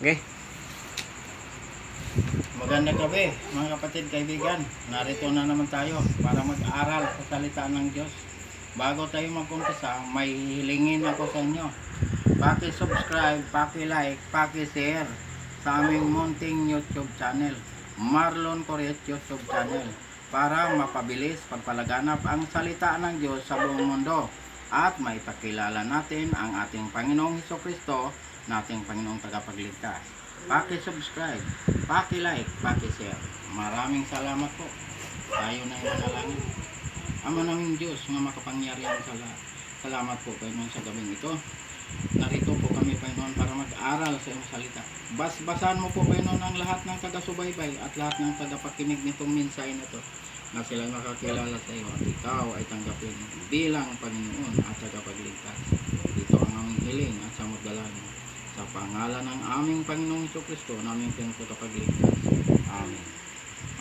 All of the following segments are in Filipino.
Okay. Magandang gabi mga kapatid, kaibigan. Narito na naman tayo para mag-aral sa salita ng Diyos. Bago tayo mag-umpisa, may hilingin ako sa inyo. Paki-subscribe, paki-like, paki-share sa aming munting YouTube channel, Marlon Corret YouTube channel, para mapabilis pagpalaganap ang salita ng Diyos sa buong mundo at maipakilala natin ang ating Panginoong Hesukristo, nating Panginoong Tagapagligtas. Paki-subscribe, paki-like, paki-share. Maraming salamat po. Tayo na yung manalangin. Ama naming Diyos na makapangyarihan sa lahat. Salamat po Panginoon sa gabing ito. Narito po kami Panginoon para mag-aral sa iyong salita. Basbasan mo po Panginoon ang lahat ng taga-subaybay at lahat ng tagapakinig nitong mensahe na ito, na sila makakilala sa iyo at ikaw ay tanggapin bilang Panginoon at tagapagligtas. Dito ang aming hiling at samot dalangin. Sa pangalan ng aming Panginoong Hesukristo, naming pinagpapagligtas. Amen.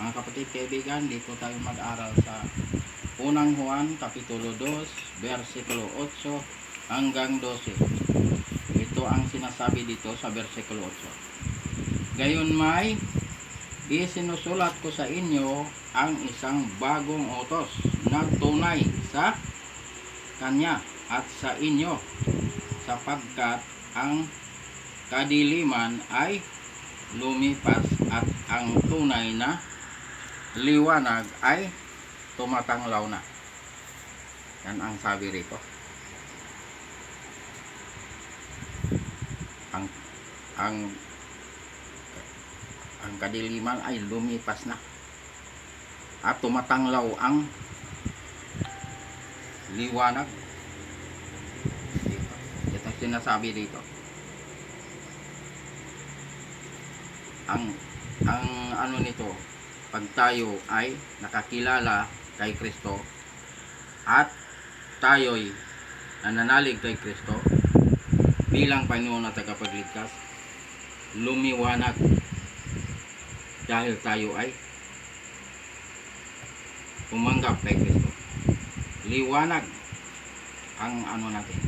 Mga kapatid, kaibigan, dito tayo mag-aral sa unang Juan, Kapitulo 2, versikulo 8 hanggang 12. Ito ang sinasabi dito sa versikulo 8. Gayon may, isinusulat ko sa inyo ang isang bagong utos na tunay sa Kanya at sa inyo, sapagkat ang kadiliman ay lumipas at ang tunay na liwanag ay tumatanglaw na. Yan ang sabi rito. Ang kadiliman ay lumipas na at tumatanglaw ang liwanag. Ito sinasabi dito. Ang ano nito, pag tayo ay nakakilala kay Kristo at tayo'y nananalig kay Kristo bilang Panginoon at tagapagligtas, lumiwanag dahil tayo ay umanggap kay Kristo. Liwanag ang ano natin,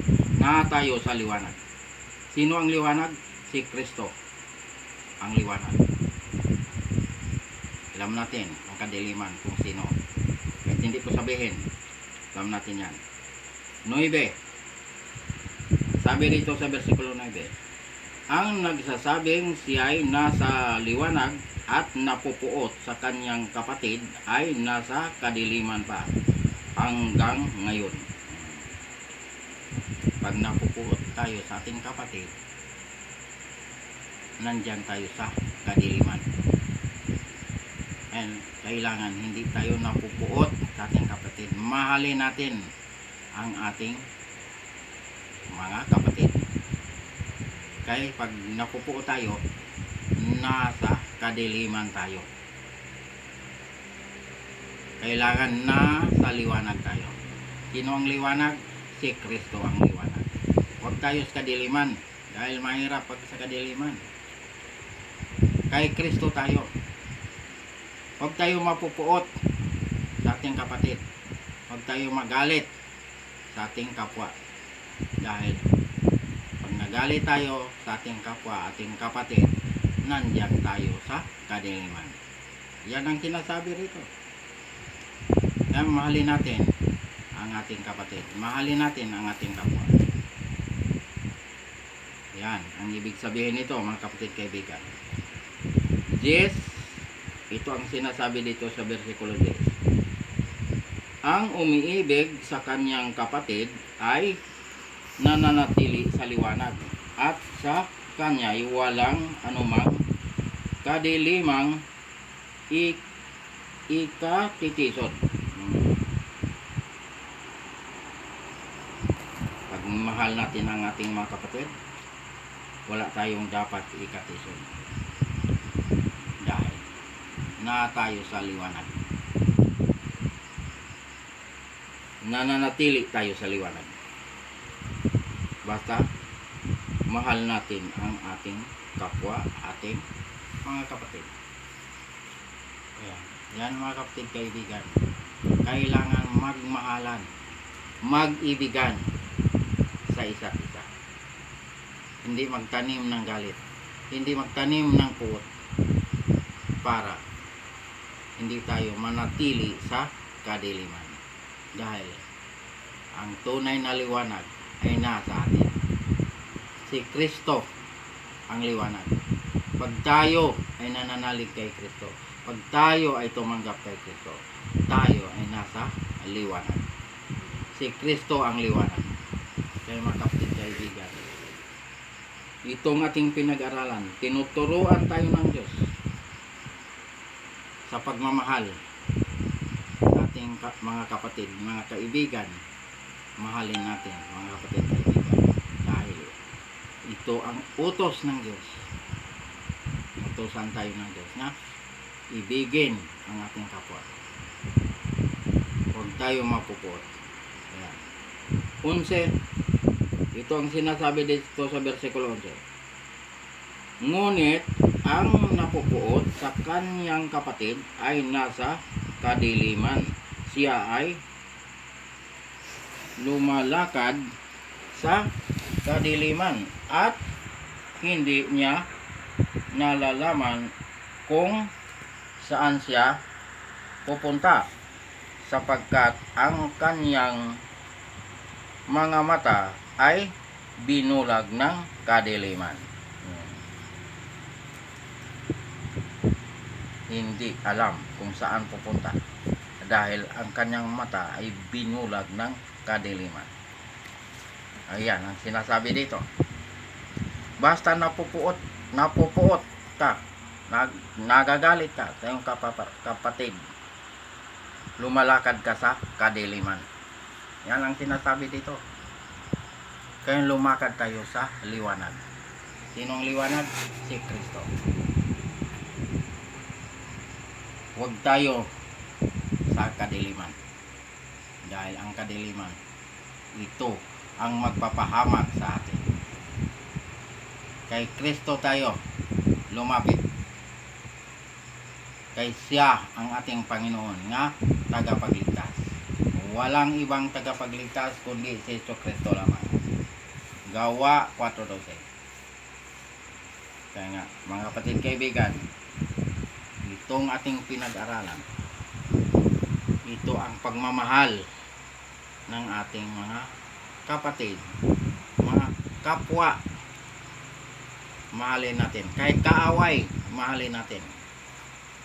na tayo sa liwanag. Sino ang liwanag? Si Kristo ang liwanag. Alam natin ang kadiliman kung sino. Kahit hindi ko sabihin, alam natin yan. 9. Sabi rito sa versikulo 9, ang nagsasabing siya ay nasa liwanag at napupuot sa kanyang kapatid ay nasa kadiliman pa hanggang ngayon. Pag napupuot tayo sa ating kapatid, nandyan tayo sa kadiliman. And kailangan hindi tayo napupuot sa ating kapatid. Mahalin natin ang ating mga kapatid. Kaya pag napupuot tayo, nasa kadiliman tayo. Kailangan na sa liwanag tayo. Sino ang liwanag? Si Kristo ang liwanag. Huwag tayo sa kadiliman dahil mahirap pag sa kadiliman. Kay Kristo tayo. Huwag tayo mapupuot sa ating kapatid. Huwag tayo magalit sa ating kapwa. Dahil pag nagalit tayo sa ating kapwa, ating kapatid, nandiyan tayo sa kadiliman. Yan ang sinasabi rito. Kaya mahalin natin ang ating kapatid. Mahalin natin ang ating kapwa. Yan ang ibig sabihin nito, mga kapatid, kaibigan. Yes, ito ang sinasabi dito sa versikulo 10. Ang umiibig sa kanyang kapatid ay nananatili sa liwanag at sa kanya ay walang anumang kadilimang ikatitisod. Pag mahal natin ang ating mga kapatid, wala tayong dapat ikatisod. Dahil na tayo sa liwanag. Nananatili tayo sa liwanag. Basta mahal natin ang ating kapwa, ating mga kapatid. Ayan. Yan mga kapatid, kaibigan. Kailangan magmahalan, mag-ibigan sa isa't isa. Hindi magtanim ng galit. hindi magtanim ng puot para hindi tayo manatili sa kadiliman. Dahil ang tunay na liwanag ay nasa atin. Si Kristo ang liwanag. Pag tayo ay nananalig kay Kristo, pag tayo ay tumanggap kay Kristo, tayo ay nasa liwanag. Si Kristo ang liwanag. Kaya mga kapatid, kaibigan, itong ating pinag-aralan, tinuturuan tayo ng Diyos sa pagmamahal ating mga kapatid, mga kaibigan. Mahalin natin mga kapatid, kaibigan, dahil ito ang utos ng Diyos. Utosan tayo ng Diyos na ibigin ang ating kapwa. Huwag tayo mapupuot. Ayan. 11, ito ang sinasabi dito sa versikulo 11. Ngunit ang napupuot sa kanyang kapatid ay nasa kadiliman. Siya ay lumalakad sa kadiliman at hindi niya nalalaman kung saan siya pupunta, sapagkat ang kanyang mga mata ay binulag ng kadiliman. Hindi alam kung saan pupunta dahil ang kanyang mata ay binulag ng kadiliman. Ayan ang sinasabi dito. Basta napupuot ka, nagagalit ka sa iyong kapatid, lumalakad ka sa kadiliman. Yan ang sinasabi dito. Kaya lumakad tayo sa liwanag. Sinong liwanag? Si Kristo. Huwag tayo sa kadiliman. Dahil ang kadiliman, ito ang magpapahamak sa atin. Kay Kristo tayo lumapit. Kay siya ang ating Panginoon nga tagapagligtas. Walang ibang tagapagligtas kundi si Kristo lamang. Gawa 4:12. Kaya nga, mga kapatid, kaibigan, itong ating pinag-aralan, ito ang pagmamahal ng ating mga kapatid, mga kapwa. Mahalin natin. Kahit kaaway, mahalin natin.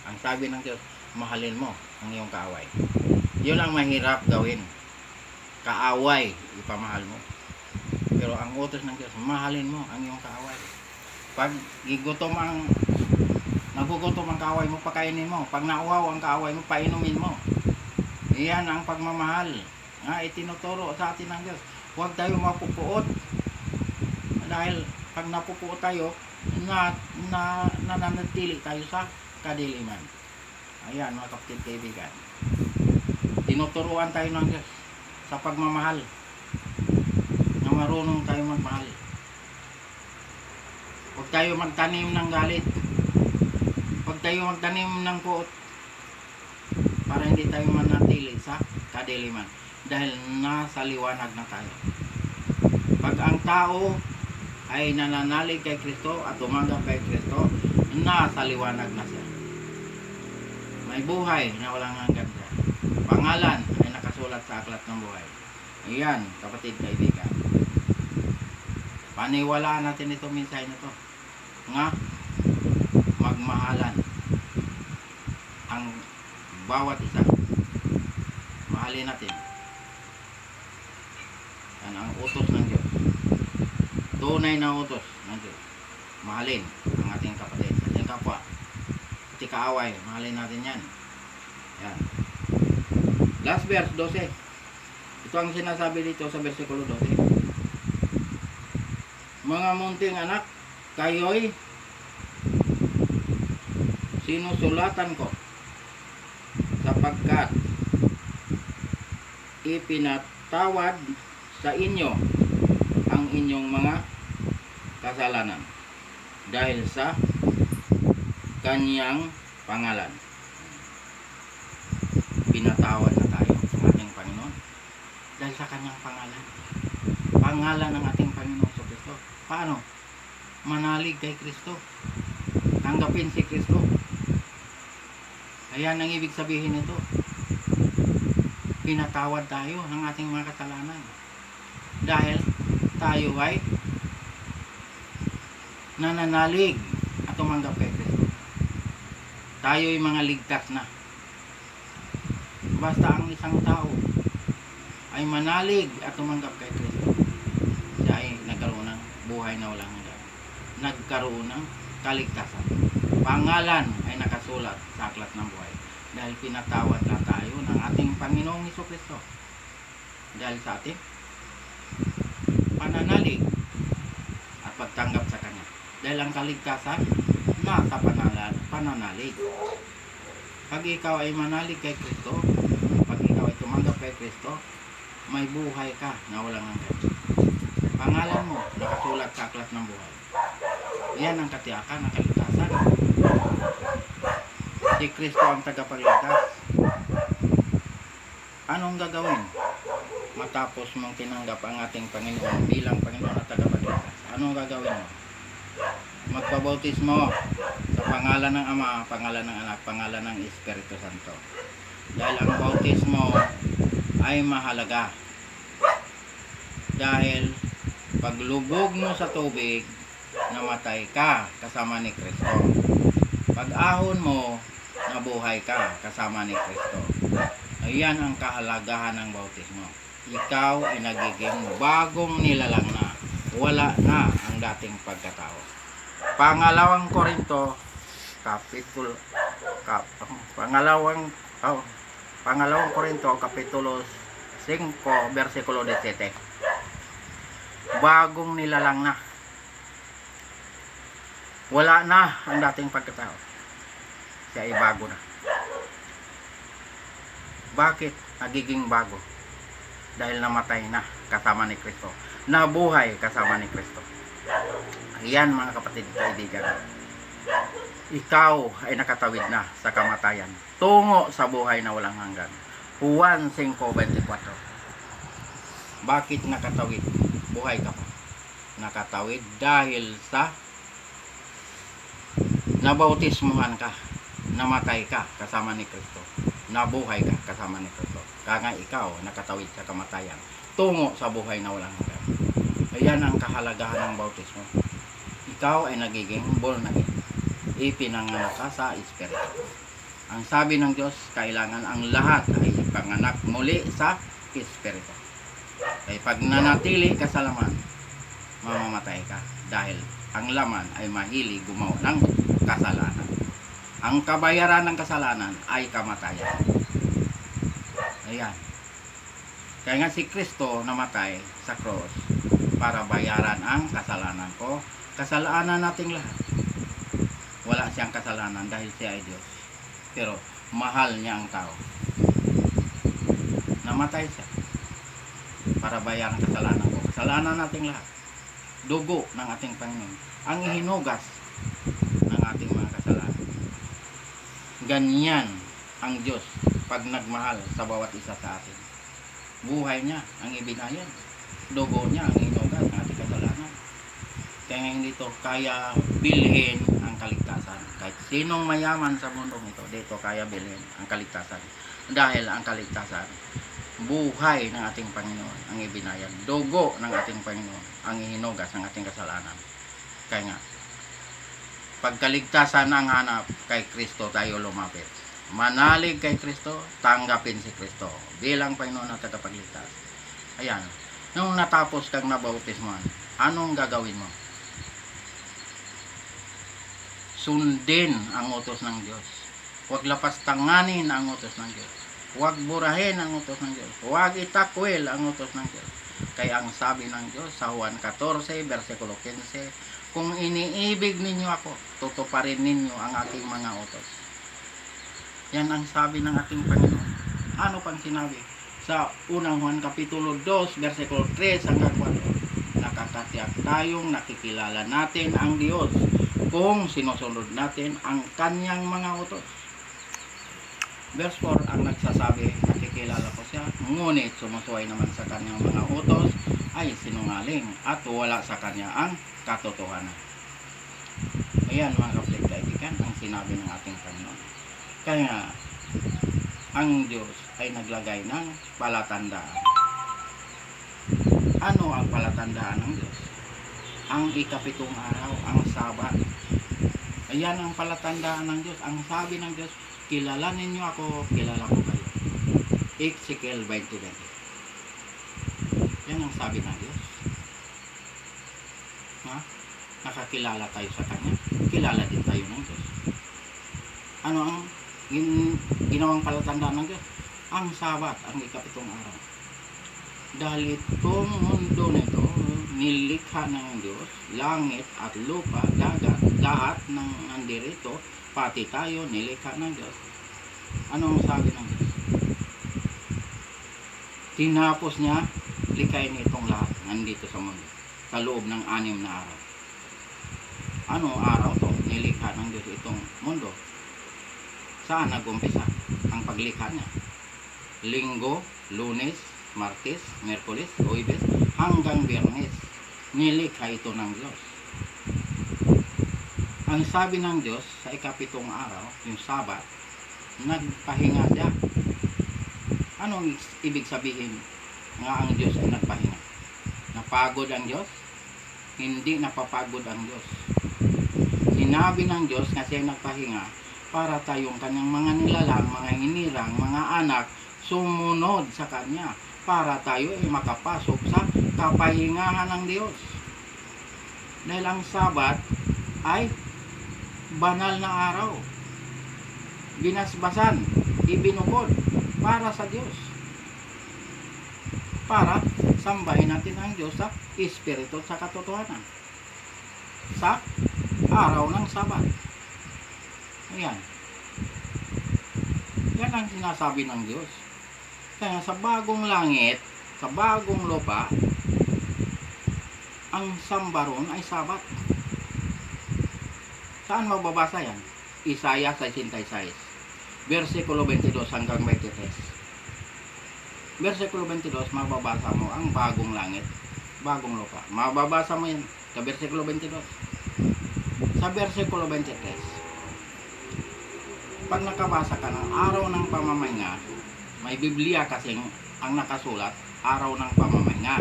Ang sabi ng Diyos, mahalin mo ang iyong kaaway. Yun ang mahirap gawin. Kaaway, ipamahal mo. Pero ang utos ng Diyos, mahalin mo ang iyong kaaway. Pag nagugutom ang kaaway mo, pakainin mo. Pag nauwaw ang kaaway mo, painumin mo. Iyan ang pagmamahal na itinuturo sa atin ng Diyos. Huwag tayo mapupuot. Dahil pag napupuot tayo, nananatili tayo sa kadiliman. Ayan mga kapatid, kaibigan. Tinuturuan tayo ng Diyos sa pagmamahal. Na marunong tayo magmahal. Huwag tayo magtanim ng galit. Huwag tayo magtanim ng puot. Para hindi tayo manatili sa kadiliman. Dahil nasa liwanag na tayo. Pag ang tao ay nananalig kay Kristo at tumanggap kay Kristo, nasa liwanag na siya. May buhay na walang hanggan siya. Pangalan ay nakasulat sa aklat ng buhay. Ayan, kapatid, kaibigan. Paniwalaan natin ito mensahe na ito. Nga, magmahalan ang bawat isa. Mahalin natin. Yan ang utos ng Diyos. Tunay na utos ng Diyos. Mahalin ang ating kapatid, ating kapwa, pati kaaway, mahalin natin yan. Yan. Last verse 12. Ito ang sinasabi dito sa versikulo 12. Mga munting anak, kayo'y sinusulatan ko sapagkat ipinatawad sa inyo ang inyong mga kasalanan dahil sa kanyang pangalan. Pinatawad na tayo ng ating Panginoon dahil sa kanyang pangalan. Pangalan ng ating Panginoon sa Kristo. Paano? manalig kay Kristo. Tanggapin si Kristo. Ayan ang ibig sabihin nito. Pinatawad tayo ng ating mga kasalanan. Dahil tayo ay nananalig at tumanggap kay Kristo. Tayo ay mga ligtas na. Basta ang isang tao ay manalig at tumanggap kay Kristo, siya ay nagkaroon ng buhay na walang hanggan. Nagkaroon ng kaligtasan. Pangalan ay nakasulat sa aklat ng buhay. Dahil pinatawad na tayo ng ating Panginoong Jesucristo. Dahil sa ating pananalig at pagtanggap sa Kanya. Dahil ang kaligtasan nasa pananalig. Pag ikaw ay manalig kay Kristo, pag ikaw ay tumanggap kay Kristo, may buhay ka na walang hanggan. Pangalan mo nakasulat sa aklat ng buhay. Yan ang katiyakan ng kaligtasan. Si Kristo ang tagapagligtas. Anong gagawin matapos mong tinanggap ang ating Panginoon bilang Panginoon at tagapagligtas? Anong gagawin mo? Magpabautismo sa pangalan ng Ama, pangalan ng Anak, pangalan ng Espiritu Santo. Dahil ang bautismo ay mahalaga. Dahil paglubog mo sa tubig, namatay ka kasama ni Kristo. Pag-ahon mo, nabuhay ka kasama ni Kristo. Ayan ang kahalagahan ng bautismo. Ikaw ay nagiging bagong nilalang na. Wala na ang dating pagkatao. Pangalawang Korinto Kapitulo 5 versikulo 17. Bagong nilalang na. Wala na ang dating pagkatao. Siya ay bago na. Bakit nagiging bago? Dahil namatay na kasama ni Kristo. Nabuhay kasama ni Kristo. Ayan mga kapatid, kaibigan. Ikaw ay nakatawid na sa kamatayan tungo sa buhay na walang hanggan. Juan 5:24. Bakit nakatawid? Buhay ka pa. Nakatawid dahil sa nabautismuhan ka, namatay ka kasama ni Kristo, nabuhay ka kasama ni Kristo. Kaya ikaw nakatawid sa kamatayan tungo sa buhay na walang hanggan. Ayan ang kahalagahan ng bautismo. Ikaw ay nagiging born again. Ipinanganak ka sa Espiritu. Ang sabi ng Diyos, kailangan ang lahat ay ipanganak muli sa Espiritu. Ay pag nanatili ka sa laman, mamamatay ka. Dahil ang laman ay mahilig gumawa ng kasalanan. Ang kabayaran ng kasalanan ay kamatayan. Ayan. Kaya nga si Kristo namatay sa cross para bayaran ang kasalanan ko. Kasalanan nating lahat. Wala siyang kasalanan dahil siya ay Diyos. Pero mahal niya ang tao. Namatay siya para bayaran ang kasalanan ko. Kasalanan nating lahat. Dugo ng ating Panginoon ang ihinugas ng ating mga kasalanan. Ganyan ang Diyos pag nagmahal sa bawat isa sa atin. Buhay niya ang ibinayan. Dugo niya ang ihinugas ng ating kasalanan. Kaya hindi ito kaya bilhin ang kaligtasan. Kahit sinong mayaman sa mundong ito, dito kaya bilhin ang kaligtasan. Dahil ang kaligtasan, buhay ng ating Panginoon ang ibinayan. Dugo ng ating Panginoon ang ihinugas ng ating kasalanan. Kaya nga, pagkaligtasan ang hanap, kay Kristo tayo lumapit. Manalig kay Kristo, tanggapin si Kristo bilang Panginoon at tagapagligtas. Ayan, nung natapos kang nabautismoan, anong gagawin mo? Sundin ang utos ng Diyos. Huwag lapastanganin ang utos ng Diyos. Huwag burahin ang utos ng Diyos. Huwag itakwil ang utos ng Diyos. Kaya ang sabi ng Diyos sa Juan 14, versikulo 15, kung iniibig ninyo ako, tutuparin ninyo ang aking mga utos. Yan ang sabi ng ating Panginoon. Ano pang sinabi? Sa unang Juan Kapitulo 2, versikulo 3 hanggang 4. Nakakatiyak tayong nakikilala natin ang Diyos kung sinusunod natin ang kanyang mga utos. Verse 4 ang nagsasabi, nakikilala ko siya, ngunit sumusuway naman sa kanyang mga utos ay sinungaling at wala sa kanya ang katotohanan. Ayan mga kapatid kaibigan, ang sinabi ng ating Panginoon. Kaya ang Diyos ay naglagay ng palatandaan. Ano ang palatandaan ng Diyos? Ang ikapitong araw, ang Sabat. Ayan ang palatandaan ng Diyos. Ang sabi ng Diyos, kilala ninyo ako, kilala ko kayo. Ezekiel 20:20. Yan ang sabi ng Diyos. Ha? Nakakilala tayo sa Kanya. Kilala din tayo ng Diyos. Ano ang ginawang palatandaan ng Diyos? Ang Sabat, ang ikapitong araw. Dahil itong mundo nito, nilikha ng Diyos, langit at lupa, dagat, lahat ng nandirito, pati tayo, nilikha ng Diyos. Ano ang sabi ng Diyos? Tinapos niya, likayin itong lahat nandito sa mundo, sa loob ng 6 na araw. Ano araw to? Nilikha ng Diyos itong mundo. Saan nag-umpisa ang paglikha niya? Linggo, Lunes, Martes, Miyerkules, Huwebes, hanggang Biyernes. Nilikha ito ng Diyos. Ang sabi ng Diyos sa ikapitong araw, yung Sabat, nagpahinga siya. Anong ibig sabihin nga ang Diyos ay nagpahinga? Napagod ang Diyos? Hindi napapagod ang Diyos. Sinabi ng Diyos na siya nagpahinga para tayong kanyang mga nilalang, mga hinirang, mga anak, sumunod sa Kanya para tayo ay makapasok sa kapahingahan ng Diyos. Dahil ang Sabat ay banal na araw. Binasbasan, ibinukod para sa Diyos. Para sambahin natin ang Diyos sa Espiritu at sa katotohanan. Sa araw ng Sabat. Ayan. Yan ang sinasabi ng Diyos. Kaya sa bagong langit, sa bagong lupa, ang sambaron ay Sabat. Saan mababasa yan? Isaiah 66, versikulo 22 hanggang 23. Versikulo 22, mababasa mo ang bagong langit, bagong lupa. Mababasa mo yan sa versikulo 22. Sa versikulo 23, pag nakabasa ka ng araw ng pamamahinga, may Biblia kasing ang nakasulat, araw ng pamamahinga.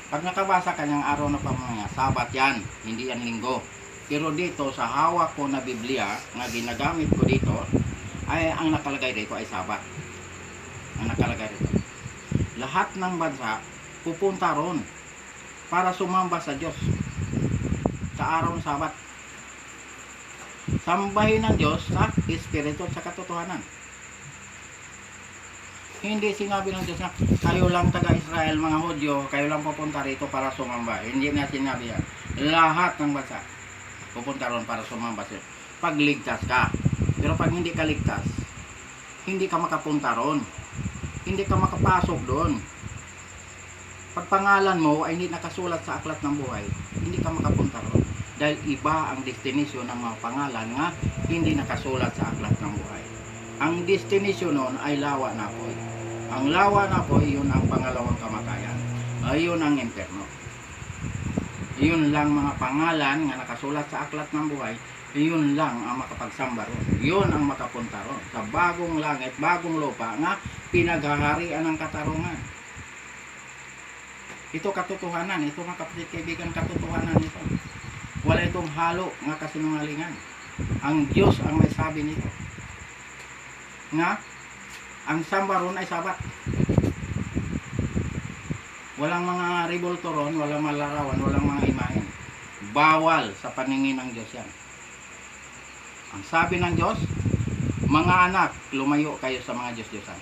Pag nakabasa ka ng araw ng pamamahinga, Sabat yan, hindi yan linggo. Pero dito sa hawak ko na Biblia, na ginagamit ko dito, ay ang nakalagay dito ay Sabat. Ang nakalagay dito. Lahat ng bansa pupunta ron para sumamba sa Diyos sa araw ng Sabat. Sambahin ng Diyos sa Espiritu at sa katotohanan. Hindi sinabi ng Diyos na kayo lang taga-Israel, mga Hudyo, kayo lang pupunta rito para sumamba. Hindi na sinabi yan. Lahat ng bansa pupunta ron para sumamba sa Diyos. Pagligtas ka. Pero pag hindi ka ligtas, hindi ka makapunta ron. Hindi ka makapasok doon. Pag pangalan mo ay hindi nakasulat sa aklat ng buhay, hindi ka makapunta ron. Dahil iba ang destinasyon ng mga pangalan nga hindi nakasulat sa aklat ng buhay. Ang destinasyon nun ay lawa na apoy. Ang lawa na apoy, yun ang pangalawang kamatayan. Ayun ang impyerno. Yun lang mga pangalan nga nakasulat sa aklat ng buhay, yun lang ang makapagsamba ron. Yun ang makapunta ron. Sa bagong langit, bagong lupa nga pinaghaharian ng katarungan. Ito katotohanan. Ito mga kapatid kaibigan, katotohanan ito. Wala itong halo nga kasinungalingan. Ang Diyos ang may sabi nito. Nga, ang samba ron ay Sabat. Walang mga rebulto ron, walang malarawan, walang mga imahen. Bawal sa paningin ng Diyos yan. Ang sabi ng Diyos, mga anak, lumayo kayo sa mga Diyos-Diyosan.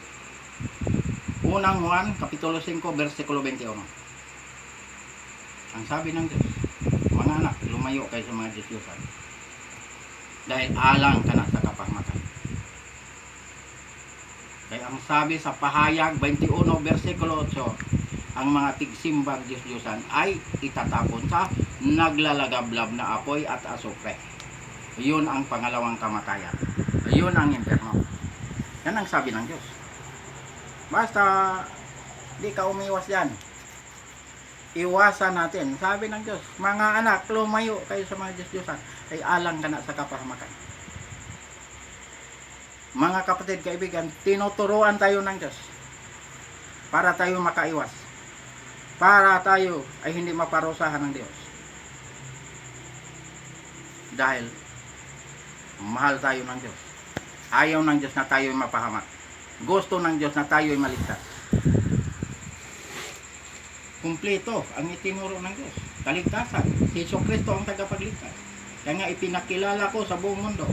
Unang Juan, Kapitulo 5, versikulo 21. Ang sabi ng Diyos, mga anak, lumayo kayo sa mga Diyos-Diyosan. Dahil alang ka na sa kapahamakan. Kaya ang sabi sa Pahayag 21, versikulo 8, ang mga tigsimbang Diyos-Diyosan ay itatapon sa naglalagablab na apoy at asupre. Yun ang pangalawang kamatayan. Yun ang impyerno. Yan ang sabi ng Diyos. Basta di ka umiwas yan. iwasan natin. Sabi ng Diyos, mga anak, lumayo kayo sa mga Diyos-Diyosan, ay alang ka na sa kapahamakan. Mga kapatid, kaibigan, tinuturuan tayo ng Diyos para tayo makaiwas. Para tayo ay hindi maparusahan ng Diyos. Dahil mahal tayo ng Diyos. Ayaw ng Diyos na tayo ay mapahamak. Gusto ng Diyos na tayo ay maligtas. Kumpleto ang itinuro ng Diyos. Kaligtasan. Si Jesucristo ang tagapagligtas. Kaya nga ipinakilala ko sa buong mundo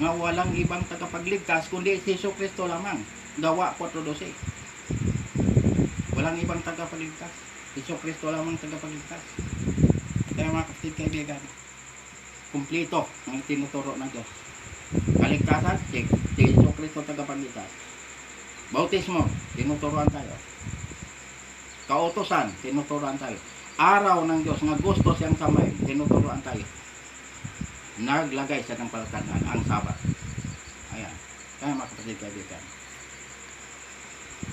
nga walang ibang tagapagligtas kundi si Jesucristo lamang. Gawa 4:12. Walang ibang tagapagligtas. Si Jesucristo lamang tagapagligtas. Kaya mga kapatid, kaibigan, kumpleto ang itinuturo ng Diyos. Kaligtasan, si Jesucristo tagapagligtas. Bautismo, tinuturuan tayo. Kautosan, tinuturuan tayo. Araw ng Diyos nga gusto siyang samayin, tinuturuan tayo. Naglagay siya ng palatandaan, ang Sabat. Ayan. Kaya mga kapatid, kaibigan,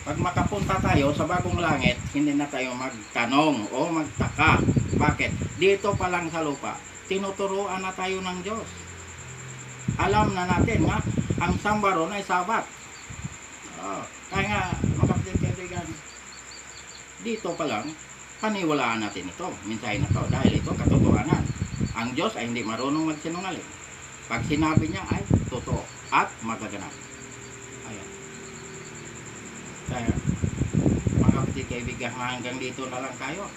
pag makapunta tayo sa bagong langit, hindi na tayo magtanong o magtaka. Bakit? Dito pa lang sa lupa, tinuturuan na tayo ng Diyos. Alam na natin nga, ang sambaron ay Sabat. Kaya nga, mga kapatid, kaibigan, dito pa lang, paniwalaan natin ito, mensahe na ito, dahil ito katotohanan. Ang Diyos ay hindi marunong magsinungaling. Pag sinabi niya ay totoo at magaganap. Ayan. Kaya, mga kapatid, kaibigan, hanggang dito na lang tayo.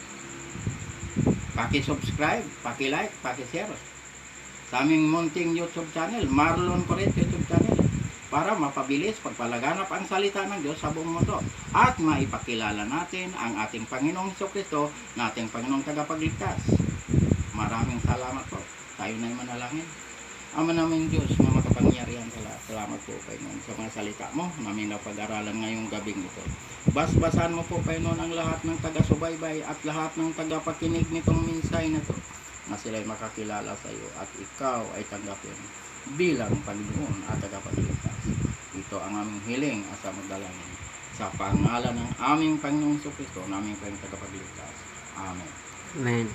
Paki-subscribe, paki-like, paki-share sa aming munting YouTube channel, Marlon Coret YouTube channel, para mapabilis pagpalaganap ang salita ng Diyos sa buong mundo at maipakilala natin ang ating Panginoong Jesucristo na ating Panginoong tagapagligtas. Maraming salamat po. Tayo na yung manalangin. Ama naming Diyos na makapangyarihan, salamat po Panginoon sa mga salita mo namin na pag-aralan ngayong gabing ito. Basbasan mo po Panginoon ang lahat ng taga-subaybay at lahat ng tagapakinig nitong mensahe na ito, na sila'y makakilala sa iyo at ikaw ay tanggapin bilang Panginoon at tagapagligtas. Ito ang aming hiling at sa magdalangin sa pangalan ng aming Panginoong Jesucristo, naming Panginoong tagapagligtas. Amen. Amen.